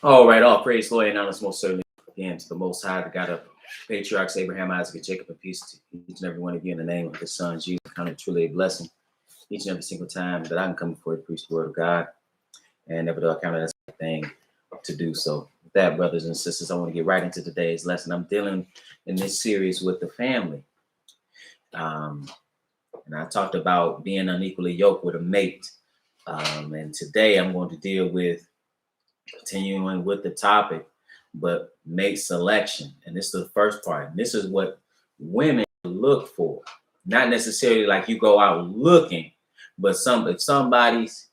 All right, all praise, glory, and honor most certainly again to the Most High, the God of patriarchs Abraham, Isaac, and Jacob, and peace to each and every one of you in the name of His Son Jesus. Count it truly a blessing each and every single time that I can come before to preach the Word of God, and never do I count it as a thing to do so. With that, brothers and sisters, I want to get right into today's lesson. I'm dealing in this series with the family, and I talked about being unequally yoked with a mate, and today I'm going to deal with continuing with the topic, but mate selection. And this is the first part. And this is what women look for. Not necessarily like you go out looking, but if somebody's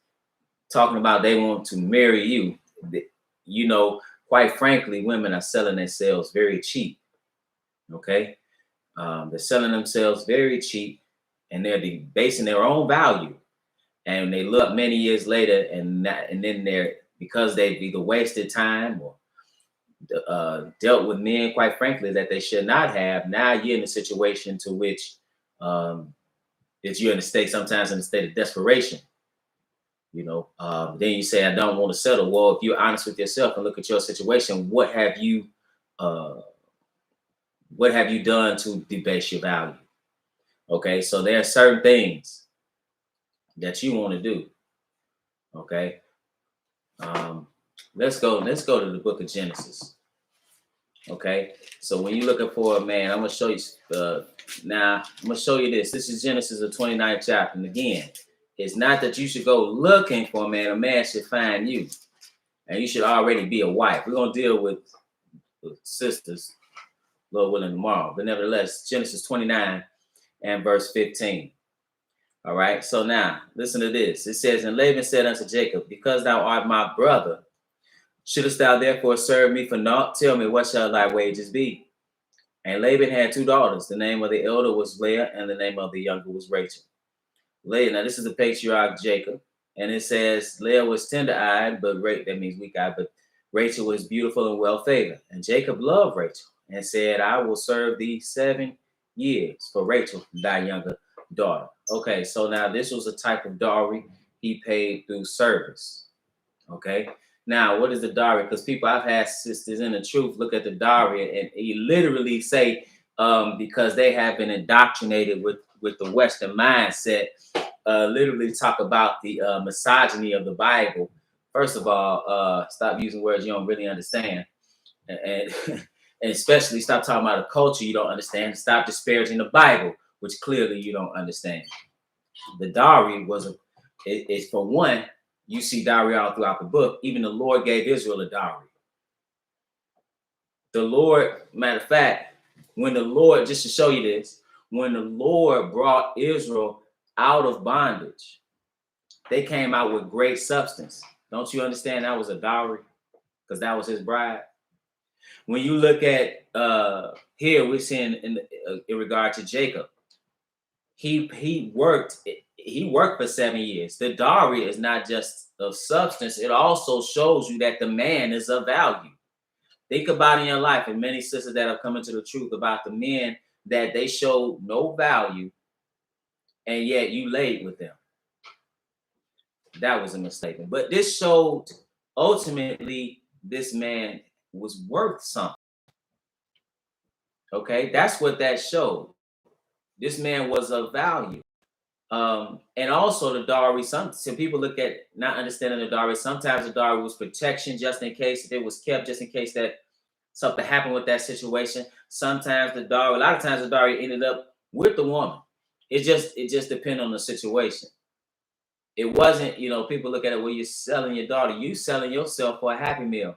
talking about they want to marry you, you know, quite frankly, women are selling themselves very cheap. Okay. They're selling themselves very cheap, and they're basing their own value. And they look many years later, and then they're, because they've either wasted time or dealt with men, quite frankly, that they should not have. Now you're in a situation to which that you're in a state, sometimes in a state of desperation. Then you say, I don't want to settle. Well, if you're honest with yourself and look at your situation, what have you done to debase your value? Okay, so there are certain things that you want to do. Okay. Let's go to the book of Genesis. Okay, so when you're looking for a man, I'm gonna show you now. I'm gonna show you this. This is Genesis, the 29th chapter. And again, it's not that you should go looking for a man. A man should find you, and you should already be a wife. We're gonna deal with sisters, Lord willing, tomorrow. But nevertheless, Genesis 29 and verse 15. All right, so now listen to this. It says, and Laban said unto Jacob, because thou art my brother, shouldest thou therefore serve me for naught? Tell me, what shall thy wages be? And Laban had two daughters. The name of the elder was Leah, and the name of the younger was Rachel. Leah, now this is the patriarch Jacob, and it says Leah was tender-eyed, but that means weak-eyed, but Rachel was beautiful and well-favored. And Jacob loved Rachel and said, I will serve thee 7 years for Rachel, thy younger daughter. Okay, so now this was a type of dowry he paid through service. Okay. Now, what is the dowry? Because I've had sisters in the truth look at the dowry and you literally say, because they have been indoctrinated with the Western mindset, literally talk about the misogyny of the Bible. First of all, stop using words you don't really understand, and and especially stop talking about a culture you don't understand. Stop disparaging the Bible, which clearly you don't understand. The dowry it's for one. You see dowry all throughout the book. Even the Lord gave Israel a dowry. The Lord, matter of fact, when the Lord, just to show you this, when the Lord brought Israel out of bondage, they came out with great substance. Don't you understand that was a dowry? Because that was his bride. When you look at here, we're seeing in regard to Jacob, he worked for 7 years. The dowry is not just of substance, it also shows you that the man is of value. Think about in your life, and many sisters that have come into the truth about the men that they showed no value, and yet you laid with them. That was a mistake. But this showed ultimately this man was worth something. Okay, that's what that showed. This man was of value. And also the dowry, some people look at not understanding the dowry. Sometimes the dowry was protection, just in case if it was kept, just in case that something happened with that situation. Sometimes a lot of times the dowry ended up with the woman. It just depends on the situation. It wasn't, people look at it, well, you're selling your daughter, you selling yourself for a Happy Meal.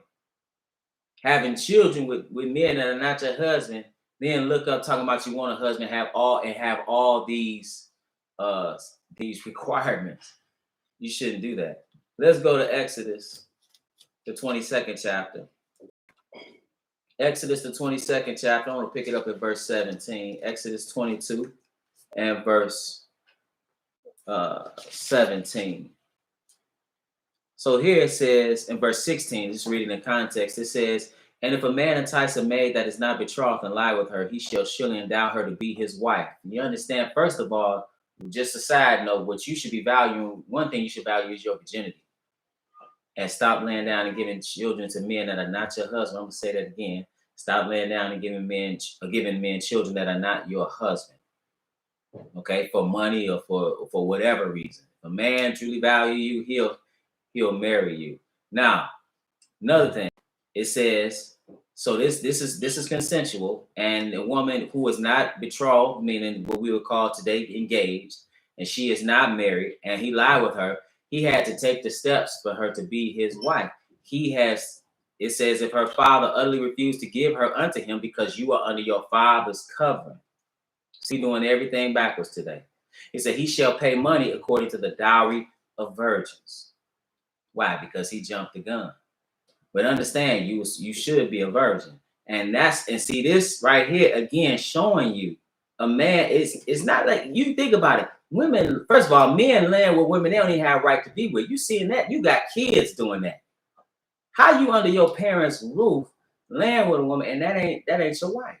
Having children with men that are not your husband, then look up talking about you want a husband, have all these requirements. You shouldn't do that. Let's go to Exodus, the 22nd chapter. Exodus, the 22nd chapter. I'm going to pick it up at verse 17. Exodus 22 and verse 17. So here it says in verse 16, just reading the context, it says, and if a man entice a maid that is not betrothed and lie with her, he shall surely endow her to be his wife. You understand, first of all, just a side note, what you should be valuing, one thing you should value is your virginity. And stop laying down and giving children to men that are not your husband. I'm gonna say that again. Stop laying down and giving men children that are not your husband. Okay, for money or for whatever reason. If a man truly value you, he'll marry you. Now, another thing, it says, so this is consensual, and a woman who is not betrothed, meaning what we would call today engaged, and she is not married, and he lied with her, he had to take the steps for her to be his wife. It says, if her father utterly refused to give her unto him because you are under your father's covering. See, doing everything backwards today. It said, he shall pay money according to the dowry of virgins. Why? Because he jumped the gun. But understand, you should be a virgin. And see this right here again, showing you a man it's not like you think about it. Women, first of all, men land with women they don't even have right to be with. You seeing that? You got kids doing that. How you under your parents' roof land with a woman and that ain't your wife?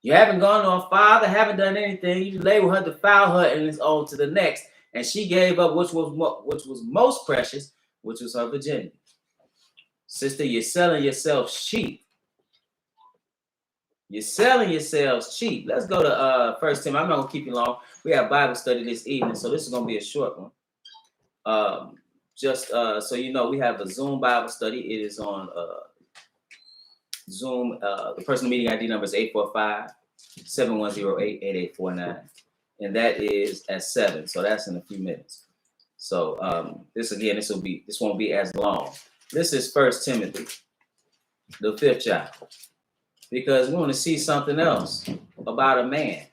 You haven't gone to a father, haven't done anything. You lay with her, defile her, and it's on to the next. And she gave up which was most precious, which was her virginity. Sister, you're selling yourself cheap. You're selling yourselves cheap. Let's go to 1 Timothy. I'm not going to keep you long. We have Bible study this evening, so this is going to be a short one. So you know, we have a Zoom Bible study. It is on Zoom. The personal meeting ID number is 845-7108-8849. And that is at 7. So that's in a few minutes. So this won't be as long. This is 1 Timothy, the 5th chapter. Because we want to see something else about a man.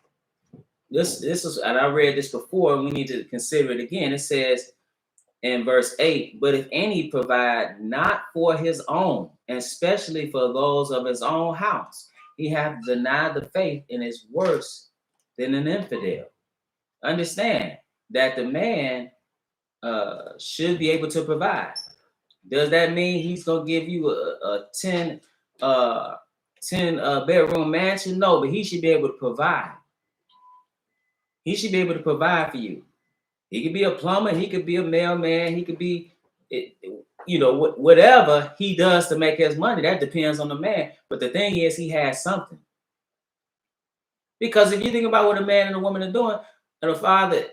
This is, and I read this before, and we need to consider it again. It says in verse 8, but if any provide not for his own, and especially for those of his own house, he hath denied the faith and is worse than an infidel. Understand that the man should be able to provide. Does that mean he's gonna give you a 10 bedroom mansion? No, but he should be able to provide. He should be able to provide for you. He could be a plumber, he could be a mailman, he could be, whatever he does to make his money. That depends on the man. But the thing is, he has something. Because if you think about what a man and a woman are doing, and a father,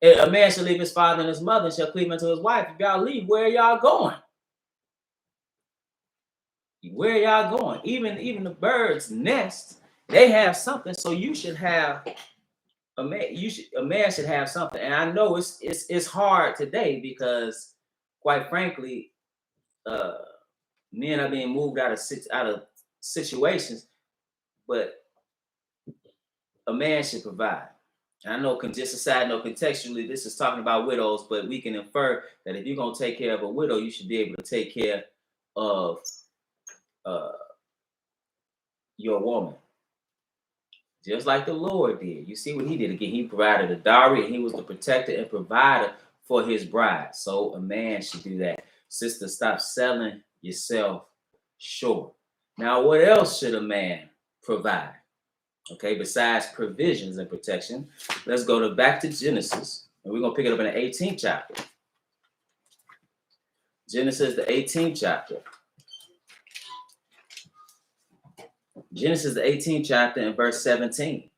a man shall leave his father and his mother and shall cleave unto his wife. If y'all leave, where are y'all going? Where are y'all going? Even the birds nest, they have something. So you should have a man should have something. And I know it's hard today because, quite frankly, men are being moved out of situations, but a man should provide. And I know, just a side note, contextually, this is talking about widows, but we can infer that if you're going to take care of a widow, you should be able to take care of your woman. Just like the Lord did. You see what he did again. He provided a dowry, and he was the protector and provider for his bride. So a man should do that. Sister, stop selling yourself short. Now, what else should a man provide? Okay, besides provisions and protection, let's go back to Genesis. And we're going to pick it up in the 18th chapter. Genesis, the 18th chapter. Genesis, the 18th chapter, and verse 17.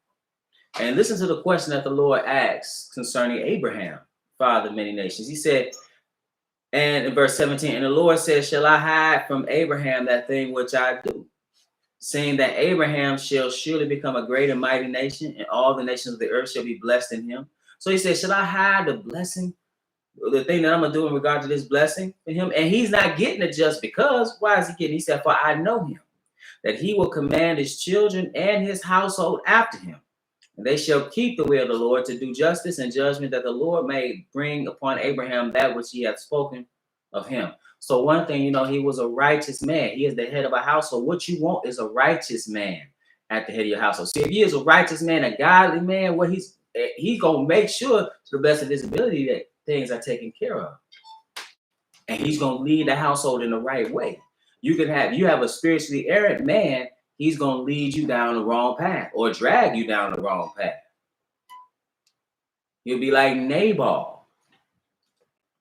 And listen to the question that the Lord asks concerning Abraham, father of many nations. He said, and in verse 17, and the Lord said, shall I hide from Abraham that thing which I do? Saying that Abraham shall surely become a great and mighty nation, and all the nations of the earth shall be blessed in him. So he said, should I hide the blessing, the thing that I'm going to do in regard to this blessing for him? And he's not getting it just because. Why is he getting it? He said, for I know him, that he will command his children and his household after him. And they shall keep the way of the Lord to do justice and judgment, that the Lord may bring upon Abraham that which he hath spoken of him. So one thing, he was a righteous man. He is the head of a household. What you want is a righteous man at the head of your household. See, if he is a righteous man, a godly man, what he's going to make sure to the best of his ability that things are taken care of. And he's going to lead the household in the right way. You have a spiritually errant man, he's going to lead you down the wrong path or drag you down the wrong path. He'll be like Nabal.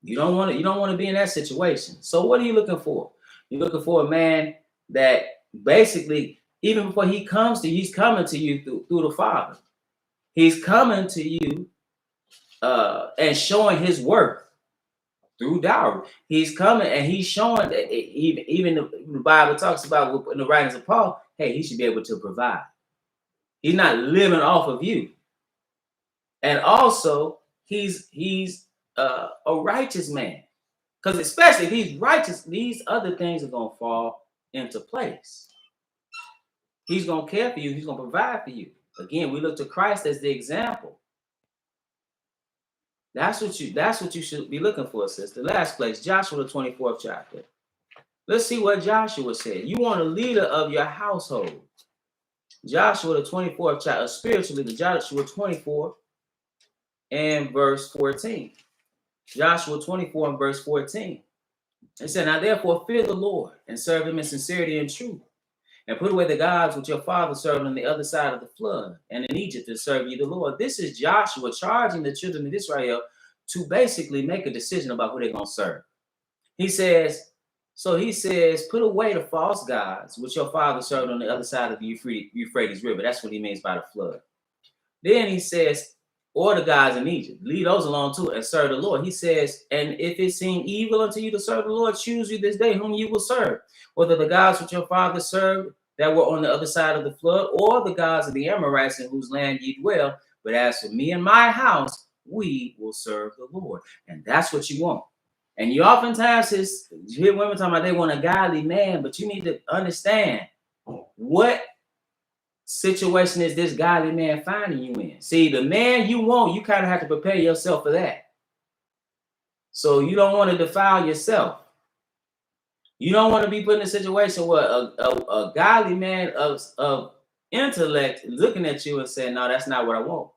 You don't want to be in that situation. So what are you looking for? You're looking for a man that basically, even before he comes to you, he's coming to you through the Father. He's coming to you and showing his worth through dowry. He's coming and he's showing that even the Bible talks about in the writings of Paul, hey, he should be able to provide. He's not living off of you. And also, he's a righteous man. Because especially if he's righteous, these other things are going to fall into place. He's going to care for you. He's going to provide for you. Again, we look to Christ as the example. That's what you should be looking for, sister. Last place, Joshua the 24th chapter. Let's see what Joshua said. You want a leader of your household. Joshua the 24th chapter, spiritually, the Joshua 24 and verse 14. Joshua 24 and verse 14. It said, now therefore fear the Lord and serve him in sincerity and truth, and put away the gods which your father served on the other side of the flood, and in Egypt to serve you the Lord. This is Joshua charging the children of Israel to basically make a decision about who they're going to serve. He says, put away the false gods which your father served on the other side of the Euphrates River. That's what he means by the flood. Then he says, or the gods in Egypt, leave those alone too and serve the Lord. He says, and if it seem evil unto you to serve the Lord, choose you this day whom you will serve, whether the gods which your father served that were on the other side of the flood, or the gods of the Amorites in whose land ye dwell. But as for me and my house, we will serve the Lord. And that's what you want. And you oftentimes hear women talking about they want a godly man, but you need to understand what situation is this godly man finding you in. See, the man you want, you kind of have to prepare yourself for that. So you don't want to defile yourself. You don't want to be put in a situation where a godly man of intellect looking at you and saying, no, that's not what I want.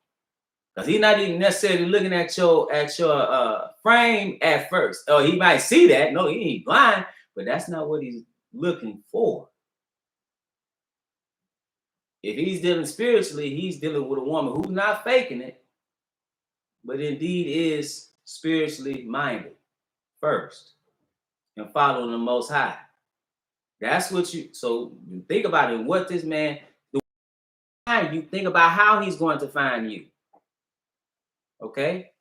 Because he's not even necessarily looking at your frame at first. Or he might see that. No, he ain't blind, but that's not what he's looking for. If he's dealing spiritually, he's dealing with a woman who's not faking it, but indeed is spiritually minded first and following the Most High. That's what so you think about it. What this man, you think about how he's going to find you. Okay?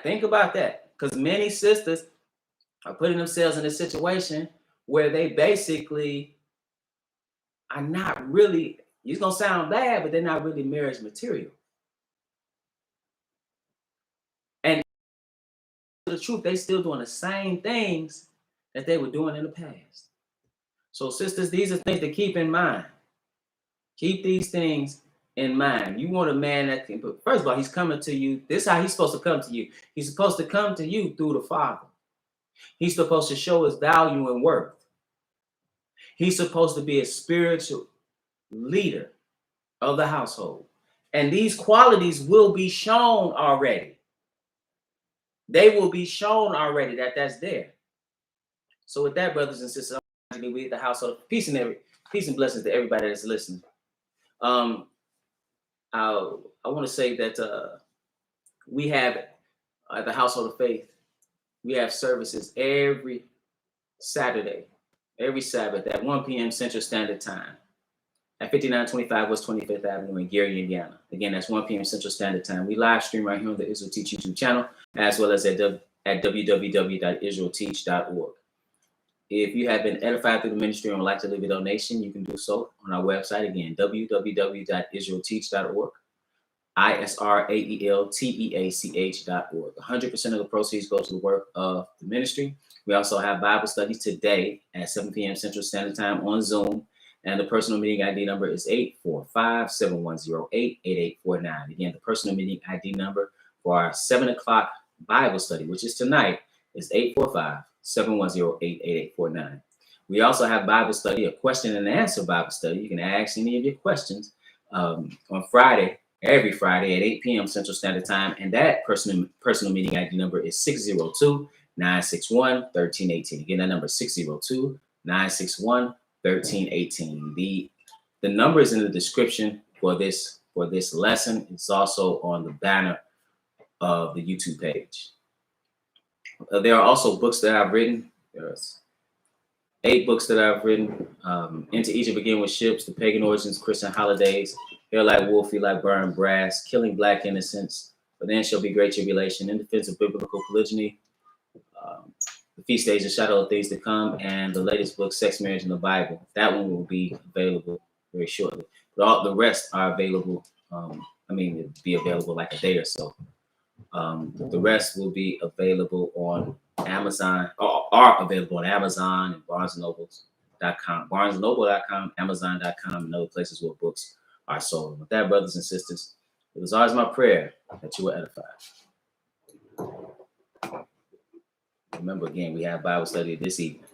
Think about that. Because many sisters are putting themselves in a situation where they basically are not really, it's going to sound bad, but they're not really marriage material. And the truth, they still doing the same things that they were doing in the past. So sisters, these are things to keep in mind. Keep these things in mind. You want a man that can, first of all, he's coming to you. This is how he's supposed to come to you. He's supposed to come to you through the Father. He's supposed to show his value and worth. He's supposed to be a spiritual leader of the household. And these qualities will be shown already. They will be shown already that's there. So with that, brothers and sisters, I'm going to be with the household. Peace and blessings to everybody that's listening. I want to say that we have at the Household of Faith, we have services every Saturday, every Sabbath at 1 p.m. Central Standard Time at 5925 West 25th Avenue in Gary, Indiana. Again, that's 1 p.m. Central Standard Time. We live stream right here on the Israel Teach YouTube channel, as well as at www.israelteach.org. If you have been edified through the ministry and would like to leave a donation, you can do so on our website, again, www.israelteach.org, ISRAELTEACH.org. 100% of the proceeds go to the work of the ministry. We also have Bible study today at 7 p.m. Central Standard Time on Zoom, and the personal meeting ID number is 845-7108-8849. Again, the personal meeting ID number for our 7 o'clock Bible study, which is tonight, is 845-710-8849. We also have Bible study, a question and answer Bible study. You can ask any of your questions on Friday, every Friday at 8 p.m. Central Standard Time. And that personal meeting ID number is 602-961-1318. Again, that number is 602-961-1318. The number is in the description for this lesson. It's also on the banner of the YouTube page. There are also books that I've written. There's 8 books that I've written. Into Egypt Begin with Ships, The Pagan Origins, Christian Holidays, Hair Like Wool, Feet Like Burned Brass, Killing Black Innocence, But Then Shall Be Great Tribulation, In Defense of Biblical Polygyny, The Feast Days, The Shadow of Things to Come, and the latest book, Sex, Marriage, and the Bible. That one will be available very shortly. But all the rest are available. It'll be available like a day or so. The rest will be available on Amazon, or are available on Amazon and BarnesandNoble.com, BarnesandNoble.com, Amazon.com, and other places where books are sold. With that, brothers and sisters, it was always my prayer that you were edified. Remember, again, we have Bible study this evening.